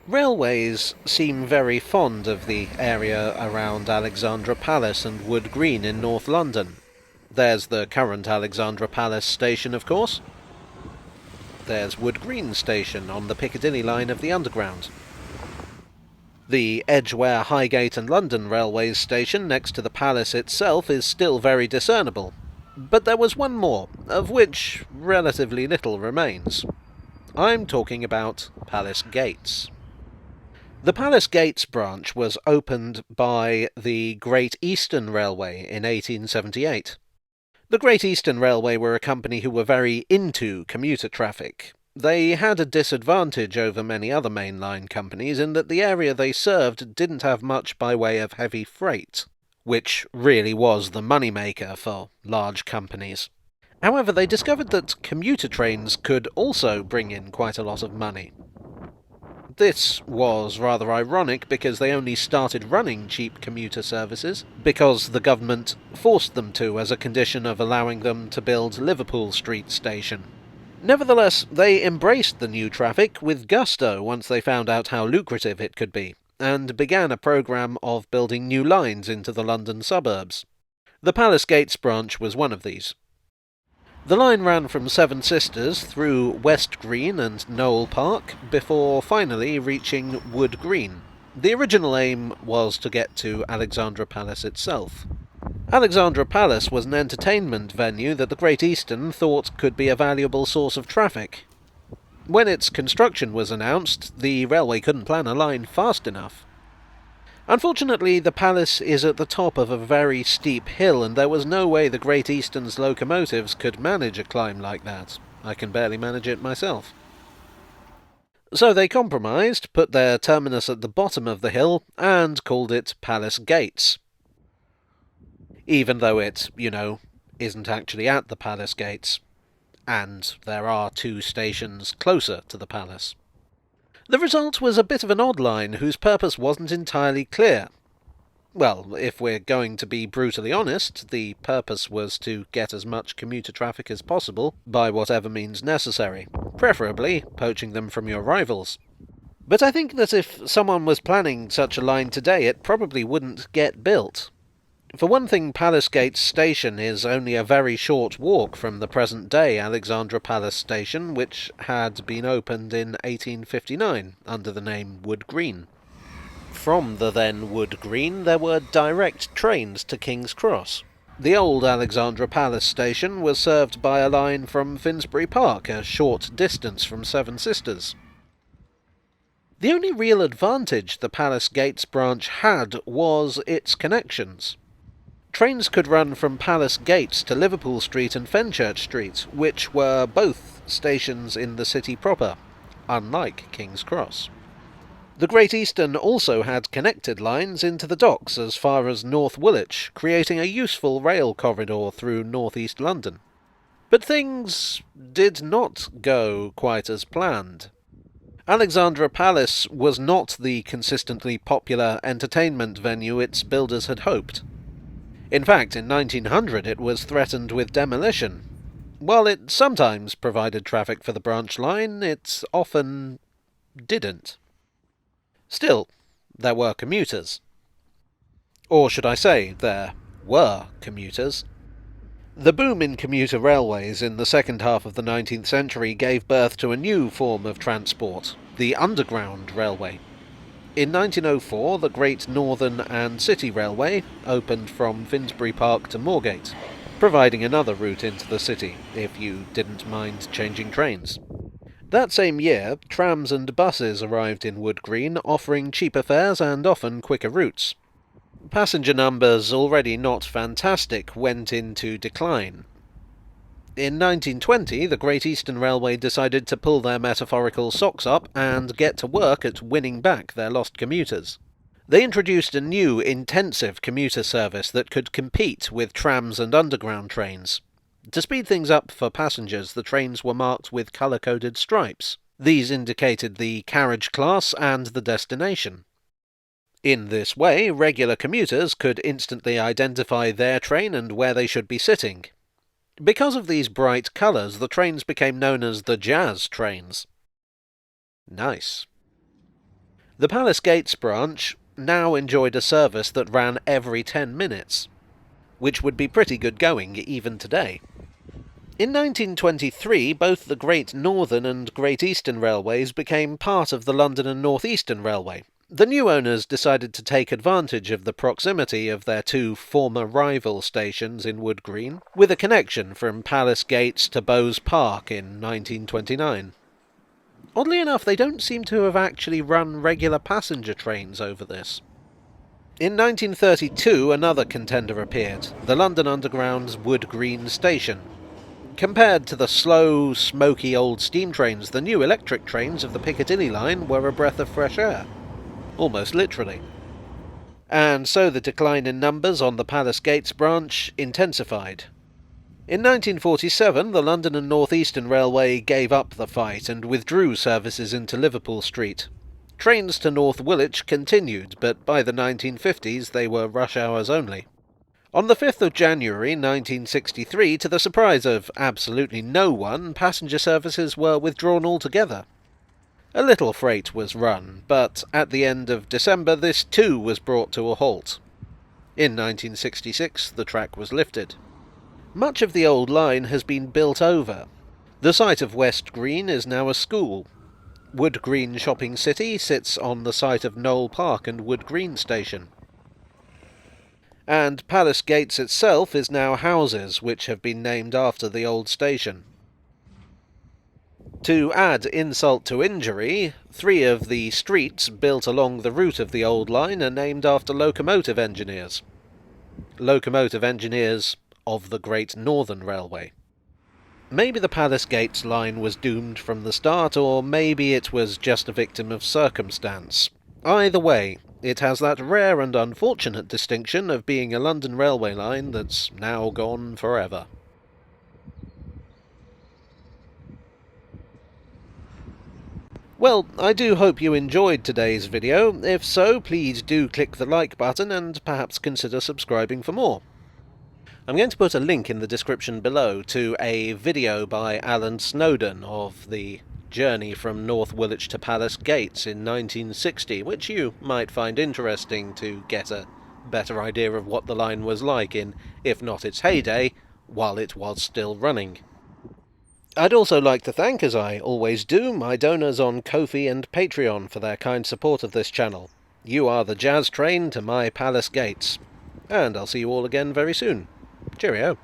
Railways seem very fond of the area around Alexandra Palace and Wood Green in North London. There's the current Alexandra Palace station, of course. There's Wood Green station on the Piccadilly line of the Underground. The Edgware, Highgate and London Railways station next to the palace itself is still very discernible. But there was one more, of which relatively little remains. I'm talking about Palace Gates. The Palace Gates branch was opened by the Great Eastern Railway in 1878. The Great Eastern Railway were a company who were very into commuter traffic. They had a disadvantage over many other mainline companies in that the area they served didn't have much by way of heavy freight, which really was the moneymaker for large companies. However, they discovered that commuter trains could also bring in quite a lot of money. This was rather ironic because they only started running cheap commuter services because the government forced them to as a condition of allowing them to build Liverpool Street Station. Nevertheless, they embraced the new traffic with gusto once they found out how lucrative it could be, and began a programme of building new lines into the London suburbs. The Palace Gates branch was one of these. The line ran from Seven Sisters through West Green and Knowle Park before finally reaching Wood Green. The original aim was to get to Alexandra Palace itself. Alexandra Palace was an entertainment venue that the Great Eastern thought could be a valuable source of traffic. When its construction was announced, the railway couldn't plan a line fast enough. Unfortunately, the palace is at the top of a very steep hill, and there was no way the Great Eastern's locomotives could manage a climb like that. I can barely manage it myself. So they compromised, put their terminus at the bottom of the hill, and called it Palace Gates. Even though it, isn't actually at the Palace Gates. And there are two stations closer to the palace. The result was a bit of an odd line whose purpose wasn't entirely clear. Well, if we're going to be brutally honest, the purpose was to get as much commuter traffic as possible by whatever means necessary, preferably poaching them from your rivals. But I think that if someone was planning such a line today, it probably wouldn't get built. For one thing, Palace Gates Station is only a very short walk from the present-day Alexandra Palace Station, which had been opened in 1859 under the name Wood Green. From the then Wood Green there were direct trains to King's Cross. The old Alexandra Palace Station was served by a line from Finsbury Park, a short distance from Seven Sisters. The only real advantage the Palace Gates branch had was its connections. Trains could run from Palace Gates to Liverpool Street and Fenchurch Street, which were both stations in the city proper, unlike King's Cross. The Great Eastern also had connected lines into the docks as far as North Woolwich, creating a useful rail corridor through north-east London. But things did not go quite as planned. Alexandra Palace was not the consistently popular entertainment venue its builders had hoped. In fact, in 1900 it was threatened with demolition. While it sometimes provided traffic for the branch line, it often didn't. Still, there were commuters. Or should I say, there were commuters. The boom in commuter railways in the second half of the 19th century gave birth to a new form of transport, the Underground Railway. In 1904, the Great Northern and City Railway opened from Finsbury Park to Moorgate, providing another route into the city, if you didn't mind changing trains. That same year, trams and buses arrived in Wood Green, offering cheaper fares and often quicker routes. Passenger numbers, already not fantastic, went into decline. In 1920, the Great Eastern Railway decided to pull their metaphorical socks up and get to work at winning back their lost commuters. They introduced a new, intensive commuter service that could compete with trams and underground trains. To speed things up for passengers, the trains were marked with colour-coded stripes. These indicated the carriage class and the destination. In this way, regular commuters could instantly identify their train and where they should be sitting. Because of these bright colours, the trains became known as the Jazz trains. Nice. The Palace Gates branch now enjoyed a service that ran every 10 minutes, which would be pretty good going even today. In 1923, both the Great Northern and Great Eastern Railways became part of the London and North Eastern Railway. The new owners decided to take advantage of the proximity of their two former rival stations in Wood Green, with a connection from Palace Gates to Bowes Park in 1929. Oddly enough, they don't seem to have actually run regular passenger trains over this. In 1932, another contender appeared, the London Underground's Wood Green Station. Compared to the slow, smoky old steam trains, the new electric trains of the Piccadilly line were a breath of fresh air. Almost literally. And so the decline in numbers on the Palace Gates branch intensified. In 1947, the London and North Eastern Railway gave up the fight and withdrew services into Liverpool Street. Trains to North Woolwich continued, but by the 1950s they were rush hours only. On the 5th of January 1963, to the surprise of absolutely no one, passenger services were withdrawn altogether. A little freight was run, but at the end of December this too was brought to a halt. In 1966 the track was lifted. Much of the old line has been built over. The site of West Green is now a school. Wood Green Shopping City sits on the site of Knowle Park and Wood Green Station. And Palace Gates itself is now houses which have been named after the old station. To add insult to injury, 3 of the streets built along the route of the old line are named after locomotive engineers. Locomotive engineers of the Great Northern Railway. Maybe the Palace Gates line was doomed from the start, or maybe it was just a victim of circumstance. Either way, it has that rare and unfortunate distinction of being a London railway line that's now gone forever. Well, I do hope you enjoyed today's video. If so, please do click the like button and perhaps consider subscribing for more. I'm going to put a link in the description below to a video by Alan Snowden of the journey from North Woolwich to Palace Gates in 1960, which you might find interesting to get a better idea of what the line was like in, if not its heyday, while it was still running. I'd also like to thank, as I always do, my donors on Ko-fi and Patreon for their kind support of this channel. You are the jazz train to my Palace Gates. And I'll see you all again very soon. Cheerio.